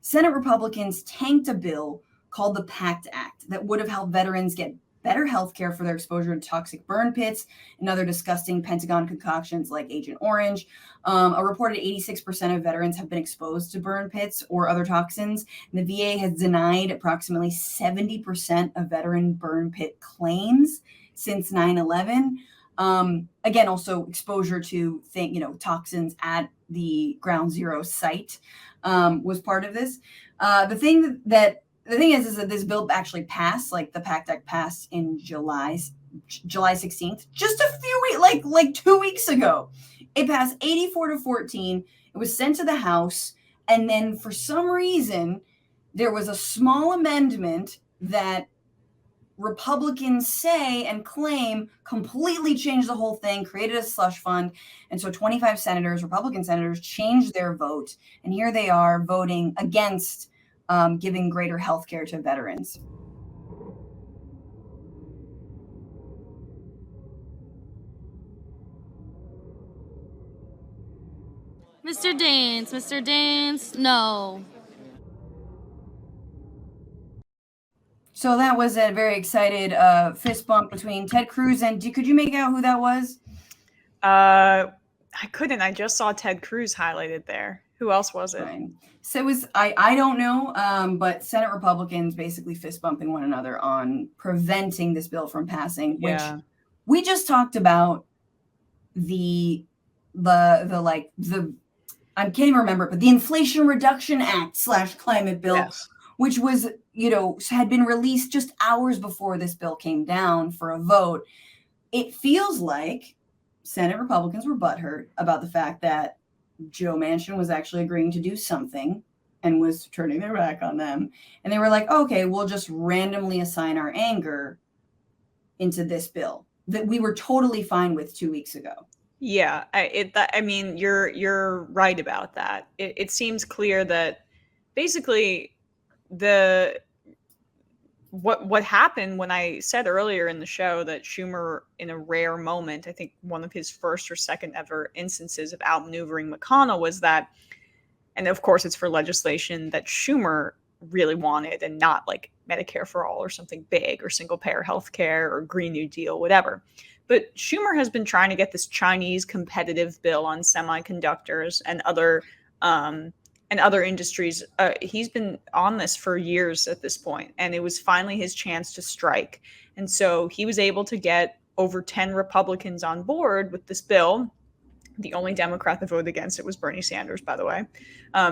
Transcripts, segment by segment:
Senate Republicans tanked a bill called the PACT Act that would have helped veterans get better health care for their exposure to toxic burn pits and other disgusting Pentagon concoctions like Agent Orange. A reported 86% of veterans have been exposed to burn pits or other toxins. And the VA has denied approximately 70% of veteran burn pit claims since 9/11. Again, also exposure to toxins at the ground zero site was part of this. The thing is that this bill actually passed, like the PACT Act passed in July 16th, just a few weeks, like 2 weeks ago. It passed 84-14. It was sent to the House. And then for some reason, there was a small amendment that Republicans say and claim completely changed the whole thing, created a slush fund. And so 25 senators, Republican senators, changed their vote. And here they are voting against giving greater health care to veterans. Mr. Dance, no. So that was a very excited fist bump between Ted Cruz and, could you make out who that was? I couldn't. I just saw Ted Cruz highlighted there. Who else was it? Right. So it was, I don't know, but Senate Republicans basically fist bumping one another on preventing this bill from passing, which we just talked about I can't even remember, but the Inflation Reduction Act / climate bill, which was, had been released just hours before this bill came down for a vote. It feels like Senate Republicans were butthurt about the fact that Joe Manchin was actually agreeing to do something and was turning their back on them. And they were like, okay, we'll just randomly assign our anger into this bill that we were totally fine with 2 weeks ago. Yeah, I mean, you're right about that. It seems clear that basically what happened when I said earlier in the show that Schumer, in a rare moment, I think one of his first or second ever instances of outmaneuvering McConnell, was that, and of course it's for legislation that Schumer really wanted and not like Medicare for all or something big or single payer healthcare or Green New Deal, whatever. But Schumer has been trying to get this Chinese competitive bill on semiconductors and other industries. He's been on this for years at this point, and it was finally his chance to strike. And so he was able to get over 10 Republicans on board with this bill. The only Democrat that voted against it was Bernie Sanders, by the way,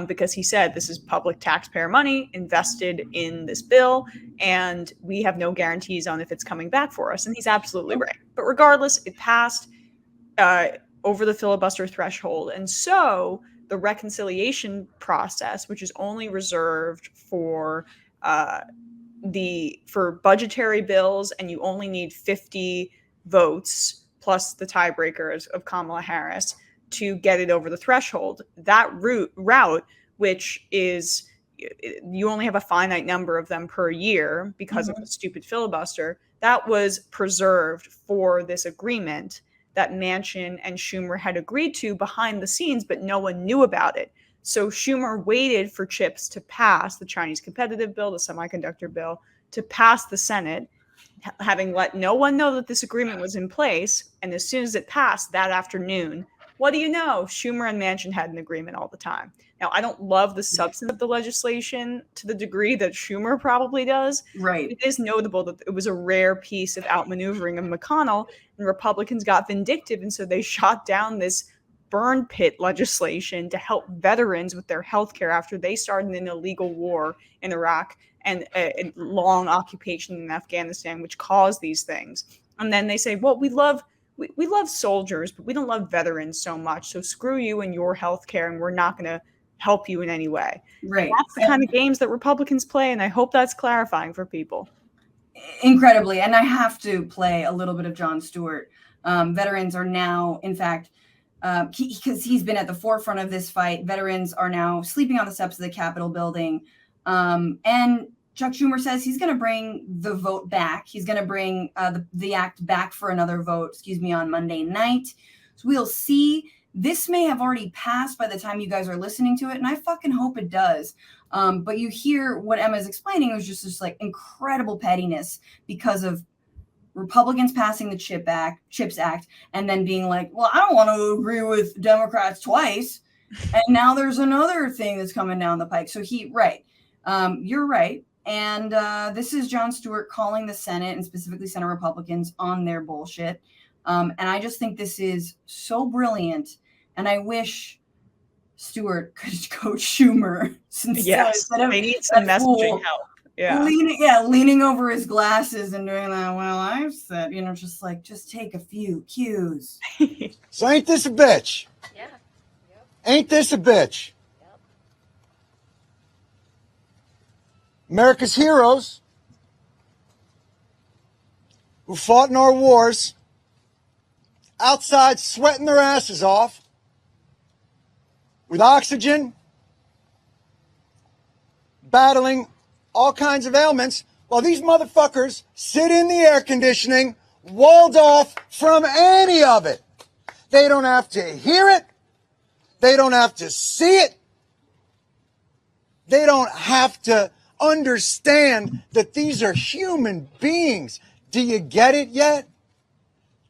because he said this is public taxpayer money invested in this bill, and we have no guarantees on if it's coming back for us. And he's absolutely right. But regardless, it passed over the filibuster threshold. And so the reconciliation process, which is only reserved for budgetary bills, and you only need 50 votes plus the tiebreakers of Kamala Harris to get it over the threshold. That route, which is you only have a finite number of them per year because of the stupid filibuster, that was preserved for this agreement that Manchin and Schumer had agreed to behind the scenes, but no one knew about it. So Schumer waited for chips to pass, the Chinese competitive bill, the semiconductor bill, to pass the Senate, having let no one know that this agreement was in place. And as soon as it passed that afternoon, what do you know? Schumer and Manchin had an agreement all the time. Now, I don't love the substance of the legislation to the degree that Schumer probably does. Right. It is notable that it was a rare piece of outmaneuvering of McConnell, and Republicans got vindictive, and so they shot down this burn pit legislation to help veterans with their health care after they started an illegal war in Iraq and a long occupation in Afghanistan, which caused these things. And then they say, well, we love soldiers, but we don't love veterans so much. So screw you and your health care, and we're not going to help you in any way. Right. And that's the kind of games that Republicans play, and I hope that's clarifying for people. Incredibly. And I have to play a little bit of Jon Stewart. Veterans are now, in fact, because he's been at the forefront of this fight, veterans are now sleeping on the steps of the Capitol building. And Chuck Schumer says he's going to bring the vote back. He's going to bring the act back for another vote, on Monday night. So we'll see. this may have already passed by the time you guys are listening to it, and I fucking hope it does. But you hear what Emma's explaining was just like incredible pettiness because of Republicans passing the CHIPS Act, and then being like, well, I don't want to agree with Democrats twice. And now there's another thing that's coming down the pike. So you're right. And this is Jon Stewart calling the Senate, and specifically Senate Republicans, on their bullshit. And I just think this is so brilliant. And I wish Stewart could coach Schumer. They need some messaging help. Yeah. Leaning over his glasses and doing that. Well, I've said, just take a few cues. So ain't this a bitch? Yeah. Yep. Ain't this a bitch? Yep. America's heroes who fought in our wars, outside sweating their asses off, with oxygen, battling all kinds of ailments, while these motherfuckers sit in the air conditioning, walled off from any of it. They don't have to hear it. They don't have to see it. They don't have to understand that these are human beings. Do you get it yet?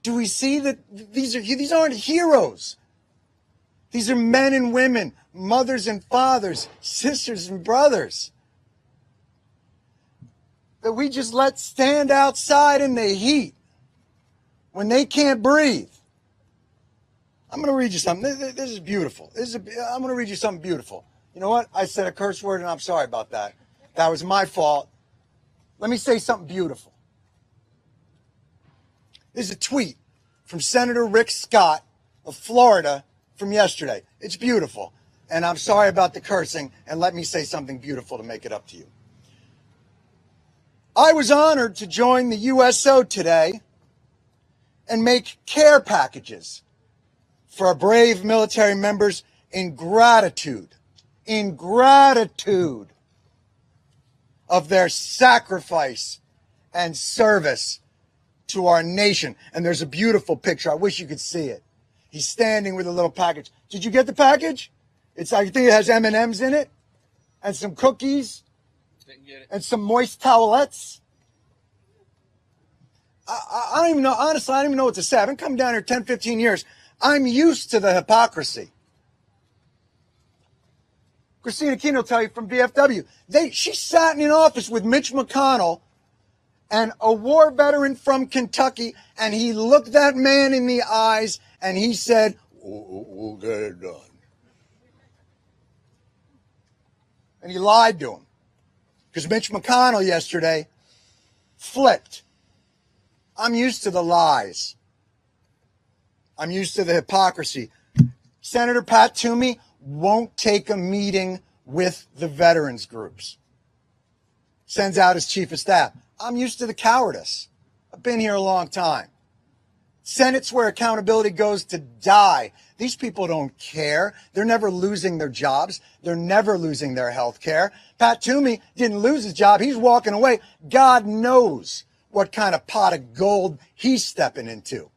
Do we see that these aren't heroes? These are men and women, mothers and fathers, sisters and brothers, that we just let stand outside in the heat when they can't breathe. I'm going to read you something. This is beautiful. I'm going to read you something beautiful. You know what? I said a curse word, and I'm sorry about that. That was my fault. Let me say something beautiful. This is a tweet from Senator Rick Scott of Florida from yesterday. It's beautiful. And I'm sorry about the cursing, and let me say something beautiful to make it up to you. I was honored to join the USO today and make care packages for our brave military members in gratitude of their sacrifice and service to our nation. And there's a beautiful picture. I wish you could see it. He's standing with a little package. Did you get the package? I think it has M&Ms in it and some cookies and some moist towelettes. I don't even know. Honestly, I don't even know what to say. I've been coming down here 10, 15 years. I'm used to the hypocrisy. Christina Keene will tell you from VFW. She sat in office with Mitch McConnell and a war veteran from Kentucky, and he looked that man in the eyes and he said, we'll get it done. And he lied to him. Because Mitch McConnell yesterday flipped. I'm used to the lies. I'm used to the hypocrisy. Senator Pat Toomey won't take a meeting with the veterans groups. Sends out his chief of staff. I'm used to the cowardice. I've been here a long time. Senate's where accountability goes to die. These people don't care. They're never losing their jobs. They're never losing their health care. Pat Toomey didn't lose his job. He's walking away. God knows what kind of pot of gold he's stepping into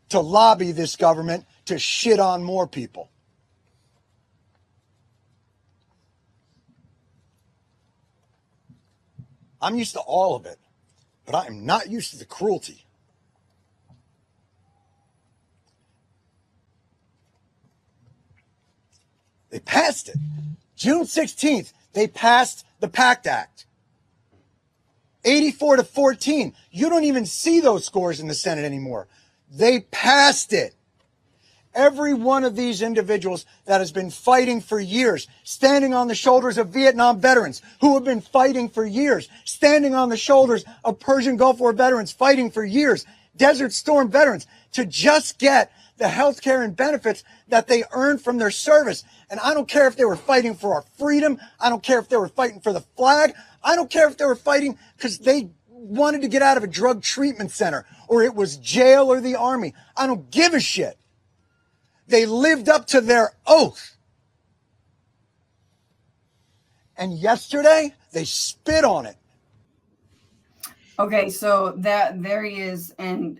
to lobby this government to shit on more people. I'm used to all of it, but I am not used to the cruelty. They passed it. June 16th, they passed the PACT Act. 84-14. You don't even see those scores in the Senate anymore. They passed it. Every one of these individuals that has been fighting for years, standing on the shoulders of Vietnam veterans who have been fighting for years, standing on the shoulders of Persian Gulf War veterans fighting for years, Desert Storm veterans, to just get the health care and benefits that they earned from their service. And I don't care if they were fighting for our freedom. I don't care if they were fighting for the flag. I don't care if they were fighting because they wanted to get out of a drug treatment center or it was jail or the army. I don't give a shit. They lived up to their oath. And yesterday, they spit on it. Okay, so there he is. And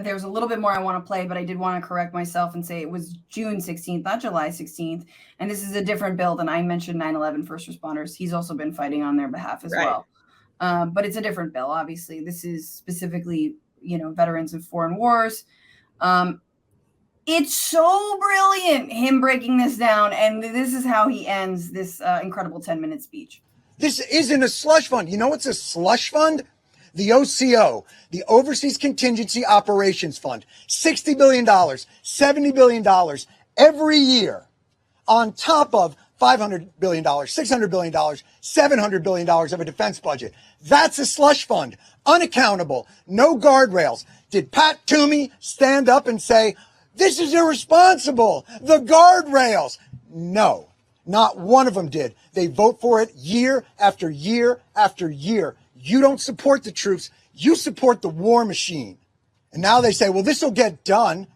there's a little bit more I want to play, but I did want to correct myself and say it was June 16th, not July 16th. And this is a different bill than I mentioned 9/11 first responders. He's also been fighting on their behalf as Right. well. But it's a different bill, obviously. This is specifically, veterans of foreign wars. It's so brilliant, him breaking this down. And this is how he ends this incredible 10-minute speech. This isn't a slush fund. You know what's a slush fund? The OCO, the Overseas Contingency Operations Fund, $60 billion, $70 billion every year on top of $500 billion, $600 billion, $700 billion of a defense budget. That's a slush fund, unaccountable, no guardrails. Did Pat Toomey stand up and say, this is irresponsible, the guardrails? No, not one of them did. They vote for it year after year after year. You don't support the troops. You support the war machine. And now they say, well, this will get done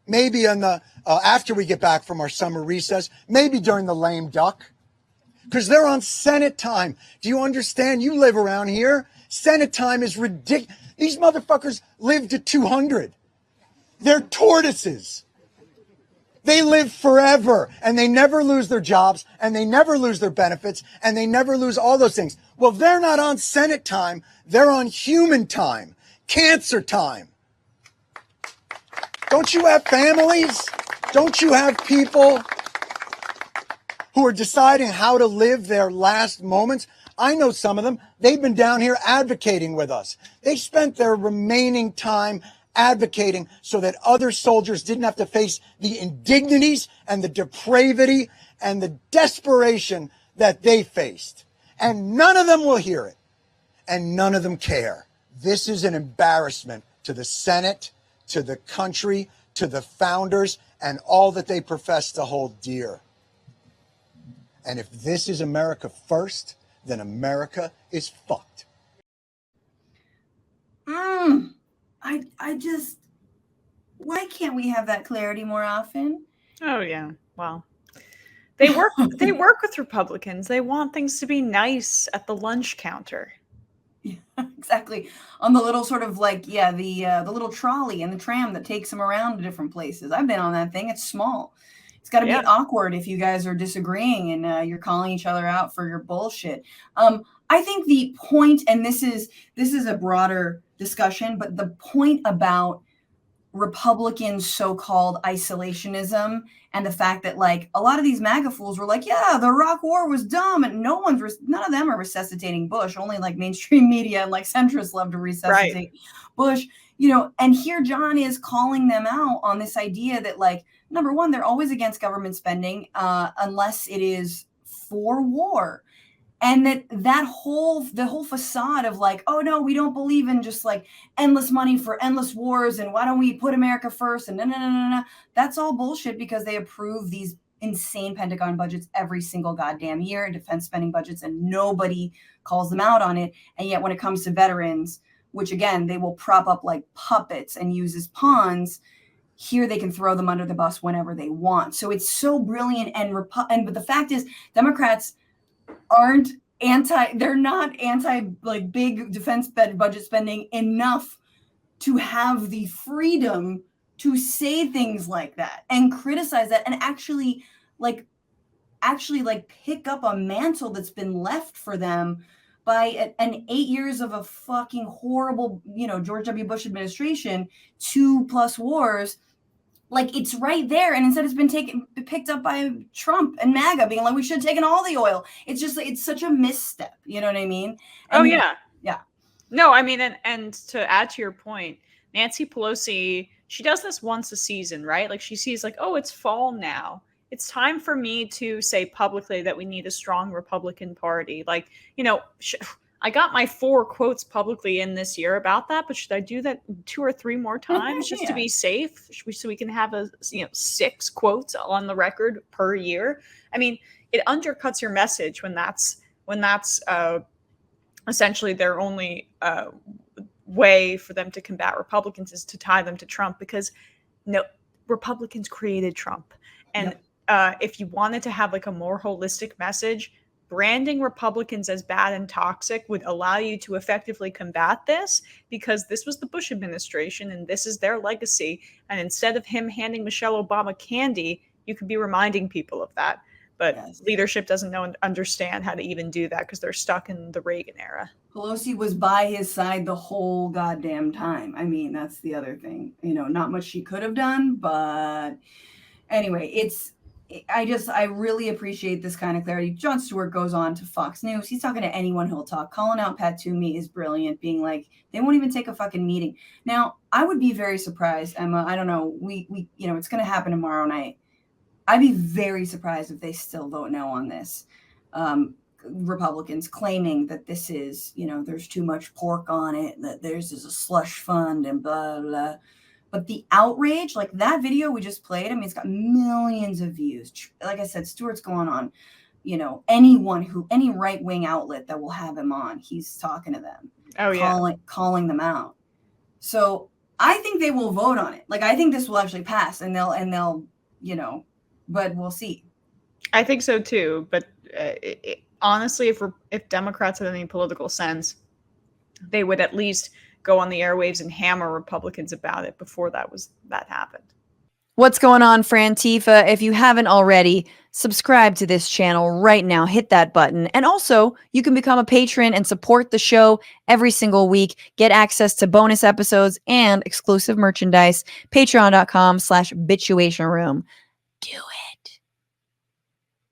maybe in the after we get back from our summer recess, maybe during the lame duck, because they're on Senate time. Do you understand? You live around here. Senate time is ridiculous. These motherfuckers live to 200. They're tortoises. They live forever, and they never lose their jobs, and they never lose their benefits, and they never lose all those things. Well, they're not on Senate time. They're on human time, cancer time. Don't you have families? Don't you have people who are deciding how to live their last moments? I know some of them. They've been down here advocating with us. They spent their remaining time advocating so that other soldiers didn't have to face the indignities and the depravity and the desperation that they faced. And none of them will hear it. And none of them care. This is an embarrassment to the Senate, to the country, to the founders, and all that they profess to hold dear. And if this is America first, then America is fucked. Why can't we have that clarity more often? Oh yeah. Well, they work with Republicans. They want things to be nice at the lunch counter. Yeah, exactly. On the little sort of the little trolley and the tram that takes them around to different places. I've been on that thing. It's small. It's got to be awkward if you guys are disagreeing and you're calling each other out for your bullshit. I think the point, and this is a broader discussion, but the point about Republican so-called isolationism and the fact that a lot of these MAGA fools were like, yeah, the Iraq War was dumb, and none of them are resuscitating Bush. Only mainstream media and centrists love to resuscitate Bush, and here John is calling them out on this idea that number one, they're always against government spending unless it is for war. And the whole facade of oh no, we don't believe in just endless money for endless wars, and why don't we put America first, and no. That's all bullshit, because they approve these insane Pentagon budgets every single goddamn year, defense spending budgets, and nobody calls them out on it. And yet when it comes to veterans, which again, they will prop up like puppets and use as pawns, here they can throw them under the bus whenever they want. So it's so brilliant. But the fact is, Democrats aren't they're not anti big defense budget spending enough to have the freedom to say things like that and criticize that and actually pick up a mantle that's been left for them by an 8 years of a fucking horrible, George W. Bush administration, 2+ wars. It's right there. And instead it's been picked up by Trump and MAGA being we should have taken all the oil. It's just, it's such a misstep. You know what I mean? And yeah. No, I mean, and to add to your point, Nancy Pelosi, she does this once a season, right? She sees oh, it's fall now. It's time for me to say publicly that we need a strong Republican Party. I got my 4 quotes publicly in this year about that, but should I do that 2 or 3 more times just to be safe? So we can have 6 quotes on the record per year. I mean, it undercuts your message when that's essentially their only way for them to combat Republicans is to tie them to Trump, because Republicans created Trump. And if you wanted to have a more holistic message, branding Republicans as bad and toxic would allow you to effectively combat this, because this was the Bush administration and this is their legacy. And instead of him handing Michelle Obama candy, you could be reminding people of that. But Yes. leadership doesn't know and understand how to even do that because they're stuck in the Reagan era. Pelosi was by his side the whole goddamn time. I mean, that's the other thing. Not much she could have done, but anyway, I really appreciate this kind of clarity. Jon Stewart goes on to Fox News. He's talking to anyone who'll talk. Calling out Pat Toomey is brilliant, being like, they won't even take a fucking meeting. Now, I would be very surprised, Emma. I don't know. We it's going to happen tomorrow night. I'd be very surprised if they still vote no on this. Republicans claiming that this is, there's too much pork on it, that there's a slush fund and blah, blah. But the outrage, like that video we just played, I mean, it's got millions of views. Like I said, Stewart's going on, any right-wing outlet that will have him on, he's talking to them. Oh, yeah. Calling them out. So I think they will vote on it. Like, I think this will actually pass and they'll, but we'll see. I think so too. But honestly, if Democrats had any political sense, they would at least go on the airwaves and hammer Republicans about it before that happened. What's going on, Frantifa? If you haven't already, subscribe to this channel right now. Hit that button. And also, you can become a patron and support the show every single week. Get access to bonus episodes and exclusive merchandise. Patreon.com/Bitchuation Room. Do it.